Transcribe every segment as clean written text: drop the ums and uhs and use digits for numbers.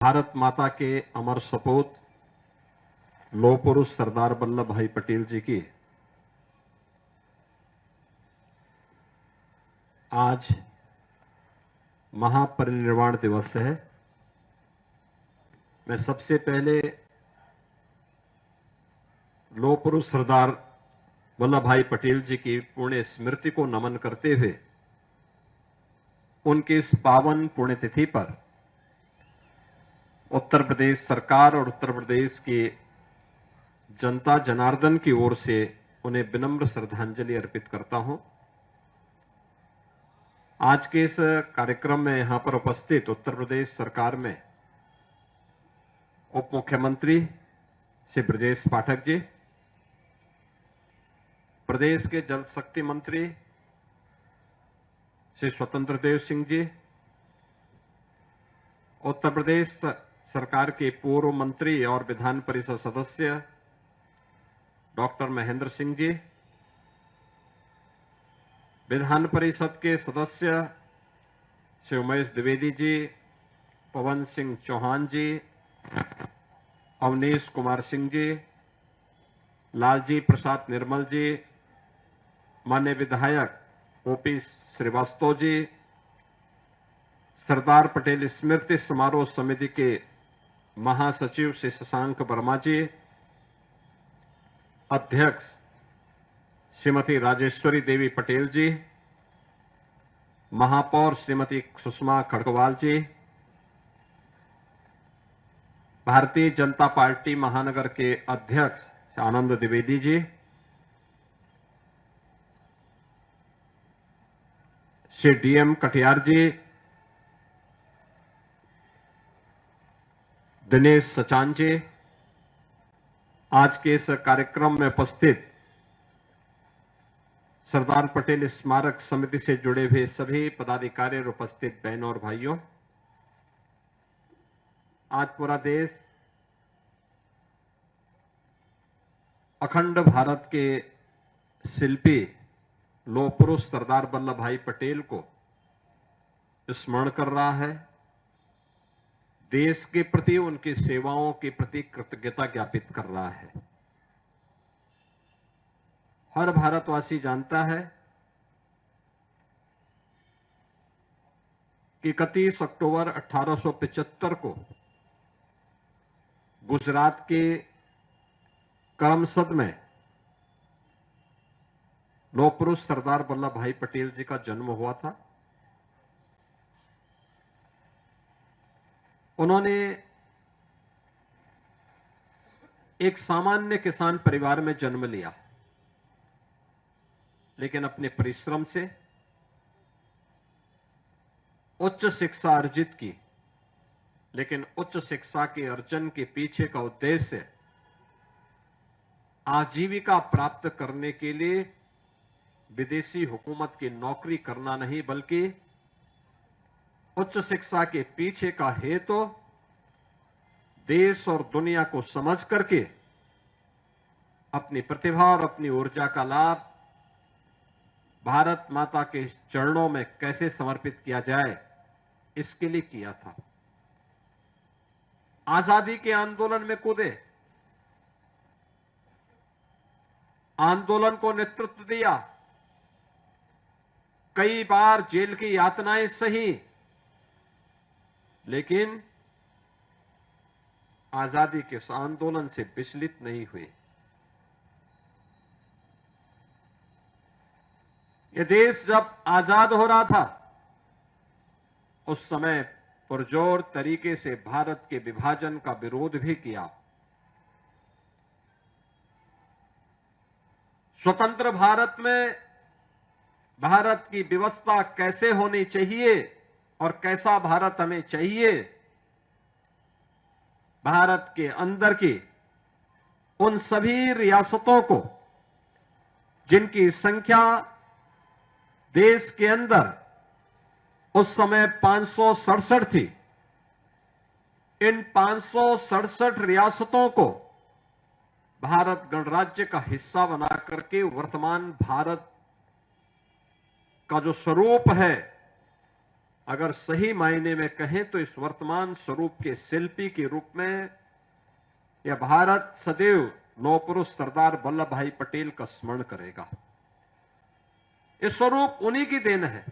भारत माता के अमर सपूत लौह पुरुष सरदार वल्लभ भाई पटेल जी की आज महापरिनिर्वाण दिवस है। मैं सबसे पहले लौह पुरुष सरदार वल्लभ भाई पटेल जी की पुण्य स्मृति को नमन करते हुए उनकी इस पावन पुण्यतिथि पर उत्तर प्रदेश सरकार और उत्तर प्रदेश की जनता जनार्दन की ओर से उन्हें विनम्र श्रद्धांजलि अर्पित करता हूं। आज के इस कार्यक्रम में यहां पर उपस्थित उत्तर प्रदेश सरकार में उप मुख्यमंत्री श्री ब्रजेश पाठक जी, प्रदेश के जल शक्ति मंत्री श्री स्वतंत्र देव सिंह जी, उत्तर प्रदेश सरकार के पूर्व मंत्री और विधान परिषद सदस्य डॉक्टर महेंद्र सिंह जी, विधान परिषद के सदस्य श्री उमेश द्विवेदी जी, पवन सिंह चौहान जी, अवनीश कुमार सिंह जी, लालजी प्रसाद निर्मल जी, माननीय विधायक ओपी श्रीवास्तव जी, सरदार पटेल स्मृति समारोह समिति के महासचिव श्री शशांक वर्मा जी, अध्यक्ष श्रीमती राजेश्वरी देवी पटेल जी, महापौर श्रीमती सुषमा खड़गवाल जी, भारतीय जनता पार्टी महानगर के अध्यक्ष आनंद द्विवेदी जी, श्री डीएम कटियार जी, दिनेश सचान जी, आज के इस कार्यक्रम में उपस्थित सरदार पटेल स्मारक समिति से जुड़े हुए सभी पदाधिकारी और उपस्थित बहनों और भाइयों, आज पूरा देश अखंड भारत के शिल्पी लौह पुरुष सरदार वल्लभ भाई पटेल को स्मरण कर रहा है। देश के प्रति उनकी सेवाओं के प्रति कृतज्ञता ज्ञापित कर रहा है। हर भारतवासी जानता है कि 31 अक्टूबर 1875 को गुजरात के करमसद में लौह पुरुष सरदार वल्लभ भाई पटेल जी का जन्म हुआ था। उन्होंने एक सामान्य किसान परिवार में जन्म लिया, लेकिन अपने परिश्रम से उच्च शिक्षा अर्जित की। लेकिन उच्च शिक्षा के अर्जन के पीछे का उद्देश्य आजीविका प्राप्त करने के लिए विदेशी हुकूमत की नौकरी करना नहीं, बल्कि उच्च शिक्षा के पीछे का हेतु देश और दुनिया को समझ करके अपनी प्रतिभा और अपनी ऊर्जा का लाभ भारत माता के चरणों में कैसे समर्पित किया जाए, इसके लिए किया था। आजादी के आंदोलन में कूदे, आंदोलन को नेतृत्व दिया, कई बार जेल की यातनाएं सही, लेकिन आजादी के उस आंदोलन से विचलित नहीं हुए। यह देश जब आजाद हो रहा था, उस समय पुरजोर तरीके से भारत के विभाजन का विरोध भी किया। स्वतंत्र भारत में भारत की व्यवस्था कैसे होनी चाहिए और कैसा भारत हमें चाहिए, भारत के अंदर की उन सभी रियासतों को जिनकी संख्या देश के अंदर उस समय 567 थी, इन 567 रियासतों को भारत गणराज्य का हिस्सा बना करके वर्तमान भारत का जो स्वरूप है अगर सही मायने में कहें तो इस वर्तमान स्वरूप के शिल्पी के रूप में यह भारत सदैव लौह पुरुष सरदार वल्लभ भाई पटेल का स्मरण करेगा। ये स्वरूप उन्हीं की देन है।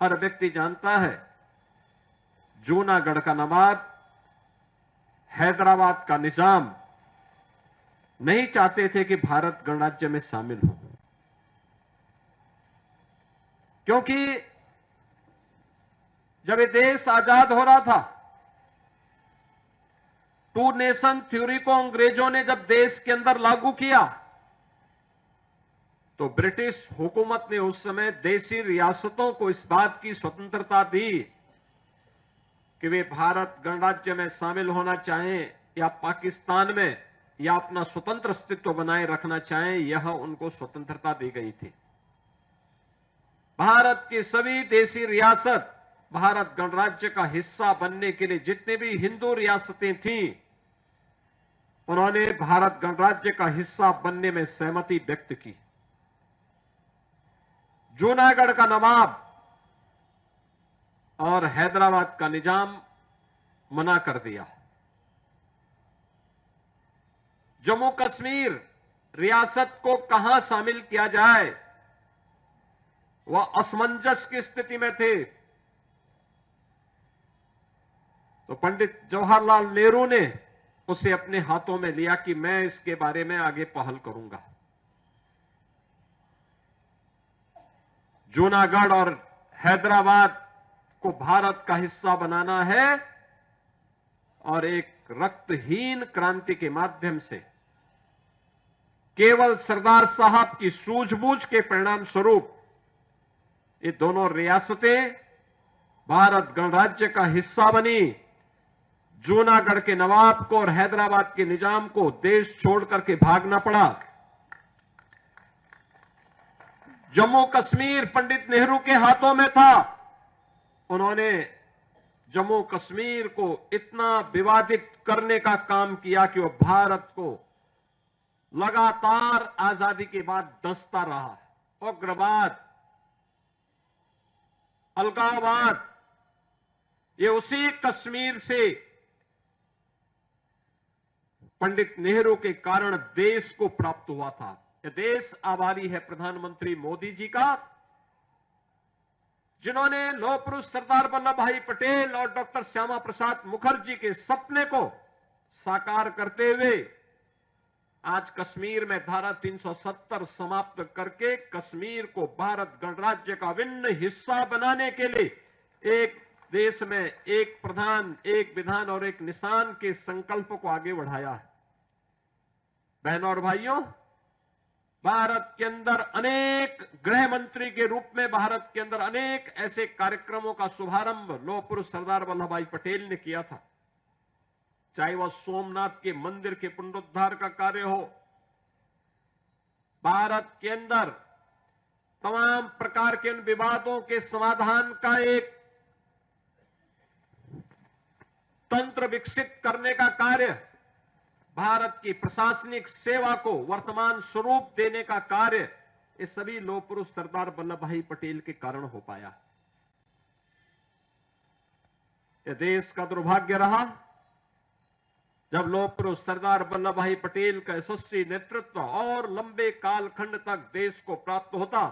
हर व्यक्ति जानता है, जूनागढ़ का नवाब, हैदराबाद का निजाम नहीं चाहते थे कि भारत गणराज्य में शामिल हो, क्योंकि जब ये देश आजाद हो रहा था, टू नेशन थ्योरी को अंग्रेजों ने जब देश के अंदर लागू किया, तो ब्रिटिश हुकूमत ने उस समय देशी रियासतों को इस बात की स्वतंत्रता दी कि वे भारत गणराज्य में शामिल होना चाहें या पाकिस्तान में या अपना स्वतंत्र अस्तित्व बनाए रखना चाहें, यह उनको स्वतंत्रता दी गई थी। भारत की सभी देशी रियासत भारत गणराज्य का हिस्सा बनने के लिए जितने भी हिंदू रियासतें थीं, उन्होंने भारत गणराज्य का हिस्सा बनने में सहमति व्यक्त की। जूनागढ़ का नवाब और हैदराबाद का निजाम मना कर दिया। जम्मू कश्मीर रियासत को कहां शामिल किया जाए, वह असमंजस की स्थिति में थे। तो पंडित जवाहरलाल नेहरू ने उसे अपने हाथों में लिया कि मैं इसके बारे में आगे पहल करूंगा। जूनागढ़ और हैदराबाद को भारत का हिस्सा बनाना है और एक रक्तहीन क्रांति के माध्यम से केवल सरदार साहब की सूझबूझ के परिणाम स्वरूप ये दोनों रियासतें भारत गणराज्य का हिस्सा बनी। जूनागढ़ के नवाब को और हैदराबाद के निजाम को देश छोड़ करके भागना पड़ा। जम्मू कश्मीर पंडित नेहरू के हाथों में था। उन्होंने जम्मू कश्मीर को इतना विवादित करने का काम किया कि वह भारत को लगातार आजादी के बाद डसता रहा। उग्रवाद, अलगाववाद, ये उसी कश्मीर से पंडित नेहरू के कारण देश को प्राप्त हुआ था। यह देश आभारी है प्रधानमंत्री मोदी जी का, जिन्होंने लौह पुरुष सरदार वल्लभ भाई पटेल और डॉक्टर श्यामा प्रसाद मुखर्जी के सपने को साकार करते हुए आज कश्मीर में धारा 370 समाप्त करके कश्मीर को भारत गणराज्य का अभिन्न हिस्सा बनाने के लिए एक देश में एक प्रधान, एक विधान और एक निशान के संकल्प को आगे बढ़ाया है। बहनों और भाइयों, भारत के अंदर अनेक गृह मंत्री के रूप में भारत के अंदर अनेक ऐसे कार्यक्रमों का शुभारंभ लौह पुरुष सरदार वल्लभ भाई पटेल ने किया था। चाहे वह सोमनाथ के मंदिर के पुनरुद्धार का कार्य हो, भारत के अंदर तमाम प्रकार के उन विवादों के समाधान का एक तंत्र विकसित करने का कार्य, भारत की प्रशासनिक सेवा को वर्तमान स्वरूप देने का कार्य, ये सभी लौह पुरुष सरदार वल्लभ भाई पटेल के कारण हो पाया। यह देश का दुर्भाग्य रहा जब लौह पुरुष सरदार वल्लभ भाई पटेल का यशस्वी नेतृत्व और लंबे कालखंड तक देश को प्राप्त होता।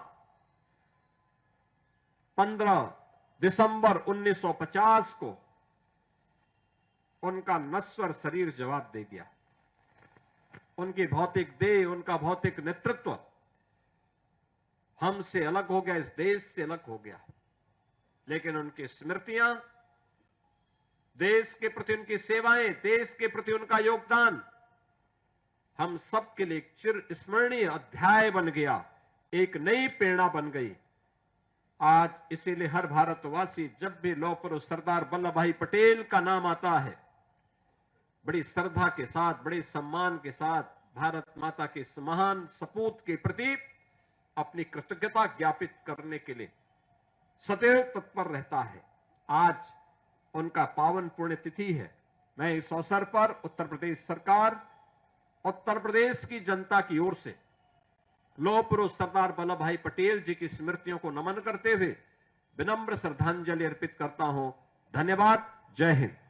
15 दिसंबर 1950 को उनका नश्वर शरीर जवाब दे दिया। उनकी भौतिक देह, उनका भौतिक नेतृत्व हमसे अलग हो गया, इस देश से अलग हो गया। लेकिन उनकी स्मृतियां, देश के प्रति उनकी सेवाएं, देश के प्रति उनका योगदान हम सब के लिए एक चिर स्मरणीय अध्याय बन गया, एक नई प्रेरणा बन गई। आज इसीलिए हर भारतवासी जब भी लौह पुरुष सरदार वल्लभ भाई पटेल का नाम आता है, बड़ी श्रद्धा के साथ, बड़े सम्मान के साथ भारत माता के इस महान सपूत के प्रति अपनी कृतज्ञता ज्ञापित करने के लिए सदैव तत्पर रहता है। आज उनका पावन पुण्य तिथि है। मैं इस अवसर पर उत्तर प्रदेश सरकार, उत्तर प्रदेश की जनता की ओर से लौह पुरुष सरदार वल्लभ भाई पटेल जी की स्मृतियों को नमन करते हुए विनम्र श्रद्धांजलि अर्पित करता हूं। धन्यवाद। जय हिंद।